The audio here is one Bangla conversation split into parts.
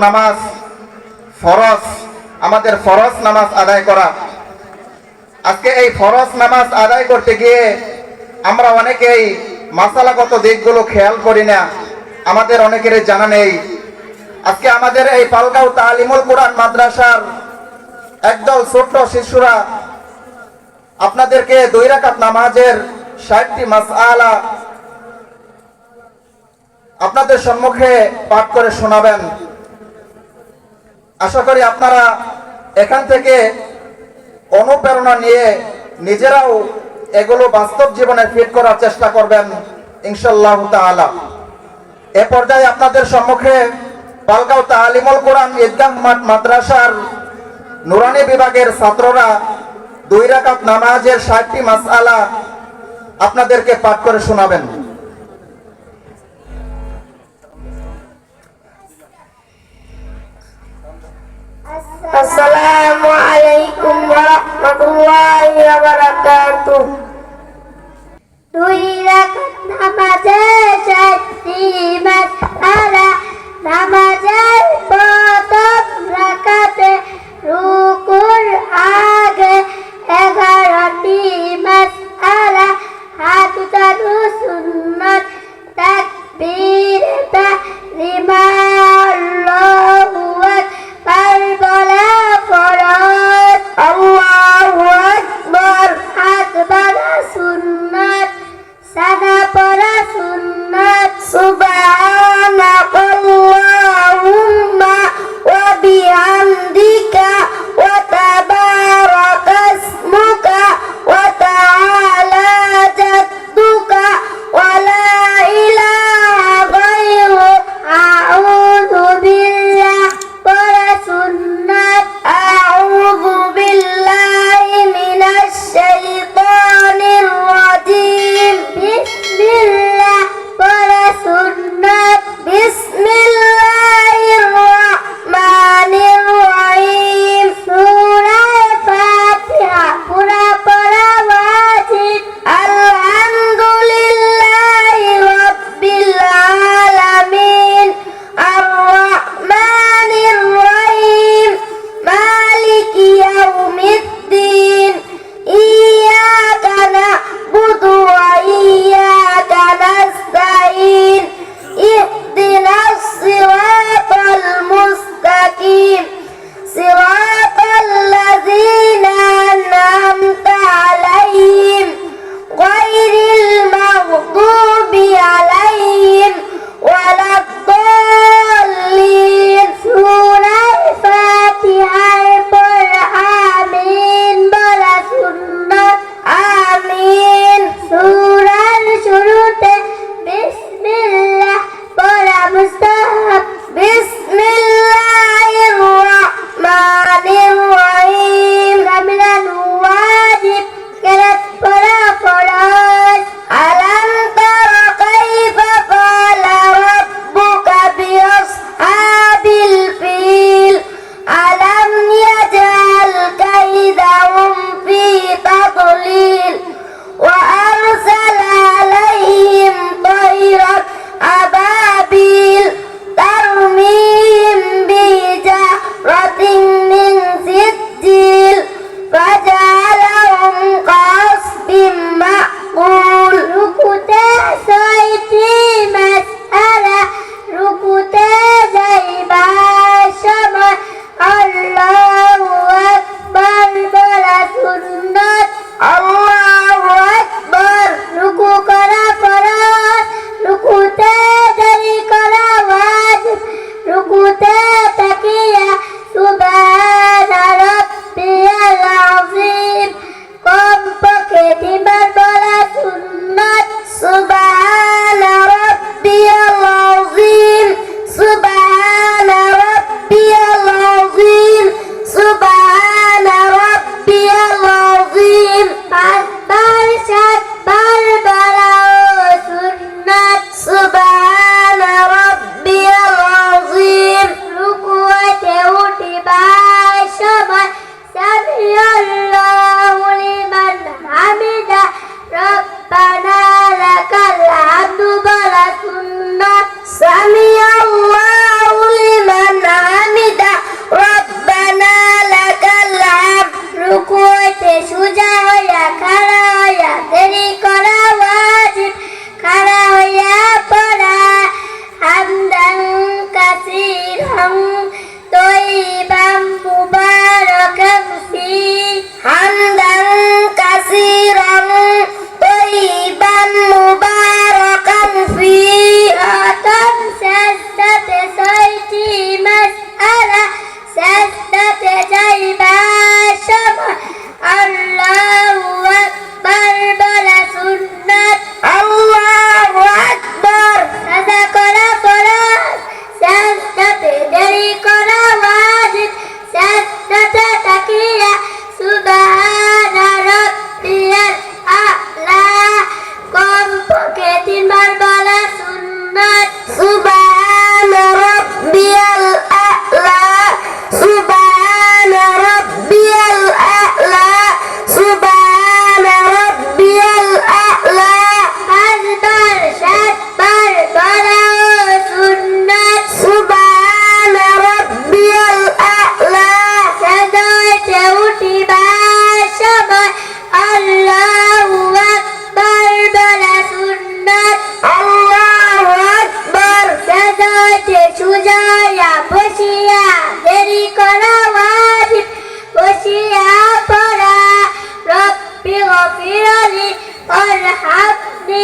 নামাজ ফরজ, আমাদের ফরজ নামাজ আদায় করা। আজকে এই ফরজ নামাজ আদায় করতে গিয়ে আমরা অনেকেই মাসালাগত দিকগুলো খেয়াল করি না, আমাদের অনেকেরই জানা নেই। আজকে আমাদের এই পালগাঁও তালিমুল কোরআন মাদ্রাসার একদল ছোট্ট শিশুরা আপনাদেরকে 2 রাকাত নামাজের 60টি মাসআলা আপনাদের সম্মুখে পাঠ করে শোনাবেন। আশা করি আপনারা এখান থেকে অনুপ্রেরণা নিয়ে নিজেরাও এগুলো বাস্তব জীবনে ফিট করার চেষ্টা করবেন ইনশাআল্লাহ তাআলা। এ পর্যায়ে আপনাদের সম্মুখে পালগাঁও তালিমুল কোরআন ঈদগাহ মাঠ মাদ্রাসার নুরানি বিভাগের ছাত্ররা 2 রাকাত নামাজের 60টি মাসআলা আপনাদেরকে পাঠ করে শোনাবেন। আসসালামু আলাইকুম ওয়া রাহমাতুল্লাহি ওয়া বারাকাতুহু। 2 রাকাত নামাজের 60টি মাসআলা। নামাজের প্রথম রাকাতে রুকুর আগে 11টি মাসআলা। হাত উঠানো সুন্নাত, তাকবীর তাহরিমা, আল্লাহু আকবার বলা ফরজ, আল্লাহু আকবার হাত বাঁধা সুন্নাত, সানা পড়া সুন্নাত, সুবহানাল্লাহ طيبا مباركا فيه حمدا كثيرا طيبا مباركا فيه سجدة سيتي مسألة سجدة جيبا شمع الله أكبر بلا سنة الله أكبر صدق فرض سجدة دري كرا واجب سجدة تكية سبحان ربي الأعلى قم بكتين بلا سنة سبحان ربي الأعلى سبحان ربي الأعلى سبحان ربي الأعلى أكبر شكبر بلا سنة سبحان ربي الأعلى سدوت وتبا شبه الله أكبر بلا سنة الله أكبر سدوت شجاع بشيا দেরি করা ওয়াজিব বসিয়া পড়া রব্বি গফিরলি ওয়ারহামনি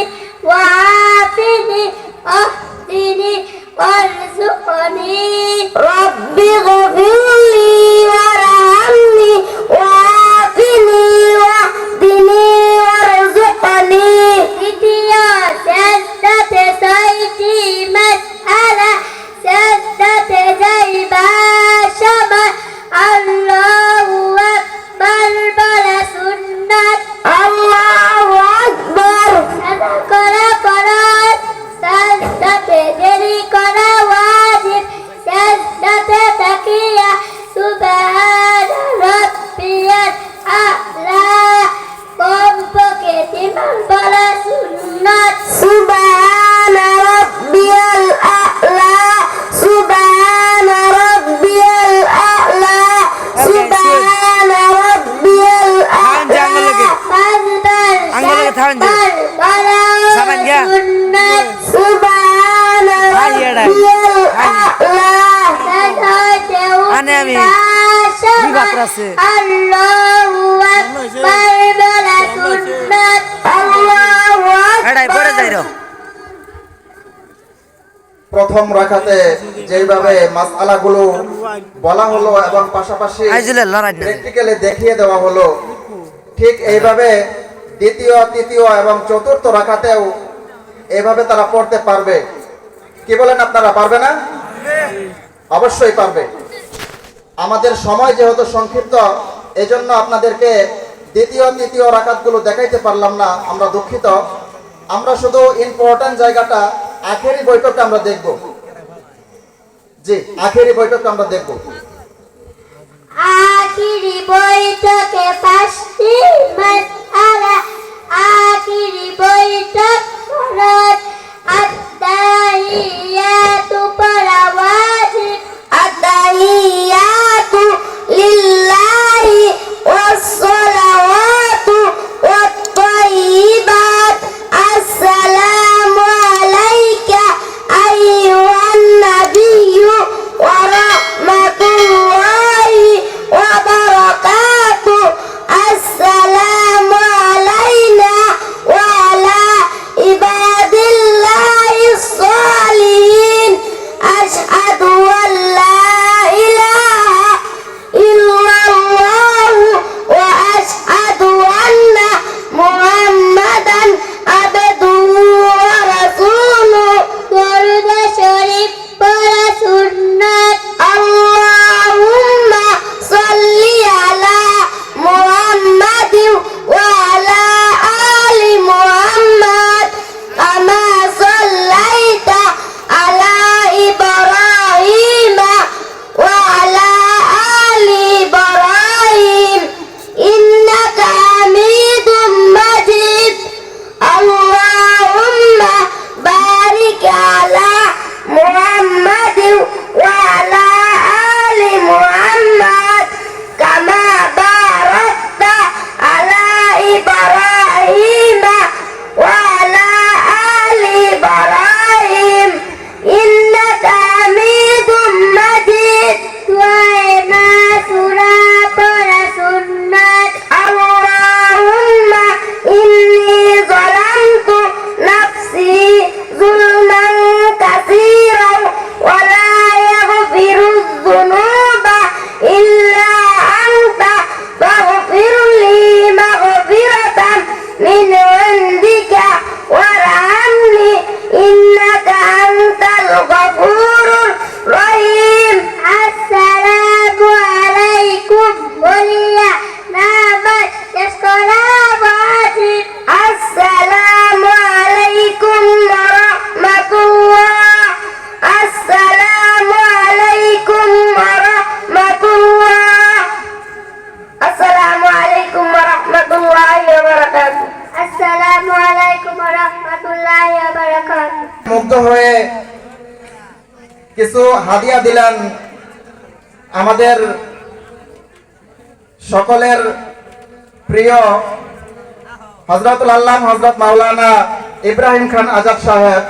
ওয়াআফিনি ওয়াহদিনি ওয়ারযুকনি রব্বি গফিরলি ওয়ারহামনি ওয়াআফিনি ওয়াহদিনি ওয়ারযুকনি দ্বিতীয় সাজদাতে সাইটি মাসআলা সাজদাতে যাইবা শামা আল্লাহু আকবার বলা সুন্নাত আল্লাহু আকবার সাদা করা ফরজ সাজদাতে দেরি করা ওয়াজিব সাজদাতে তাকিয়া সুবহান রাব্বিয়াল আ'লা কমপক্ষে তিনবার বলা সুন্নাত সুবহান রাব্বিয়াল আ'লা সুবহান রাব্বিয়াল আ'লা সুবহান রাব্বিয়াল আ'লা সুন্নাত সুবহান রাব্বিয়াল আ'লা আল্লাহু আকবার বলা সুন্নাত আল্লাহু আকবার প্রথম রাকাতে যেইভাবে মাসআলাগুলো বলা হলো এবং পাশাপাশি প্র্যাকটিক্যালি দেখিয়ে দেওয়া হলো, ঠিক এইভাবে দ্বিতীয় তৃতীয় এবং চতুর্থ রাকাতেও এইভাবে তারা পড়তে পারবে। কি বলেন আপনারা, পারবে না? অবশ্যই পারবে। আমাদের সময় যেহেতু সংক্ষিপ্ত, এজন্য আপনাদেরকে দ্বিতীয় তৃতীয় রাকাতগুলো দেখাইতে পারলাম না, আমরা দুঃখিত। আমরা শুধু ইম্পর্টেন্ট জায়গাটা আখেরি বৈঠকটা আমরা দেখব। জি, আখেরি বৈঠকটা আমরা দেখব। আখিরি বৈঠকে পাঁচটি মাসআলা আখিরি বৈঠক ফরজ আত্তাহিয়াতু পড়া ওয়াজিব আত্তাহিয়াতু লিল্লাহি ওয়াসসালাওয়াতু ওয়াত-তাইয়্যিবাত আসসালামু আলাইকা আইয়ুহান নাবিয়্যু ওয়া রাহমাতুল্লাহি ওয়া বারাকাতুহু আসসালামু আলাইনা ওয়া আলা ইবাদিল্লাহিস সালিহিন আশহাদু وبركاته. মুগ্ধ হয়ে কিছু হাদিয়া দিলেন আমাদের সকলের প্রিয় হযরতুল আল্লাহ হযরত মাওলানা ইব্রাহিম খান আজাদ সাহেব।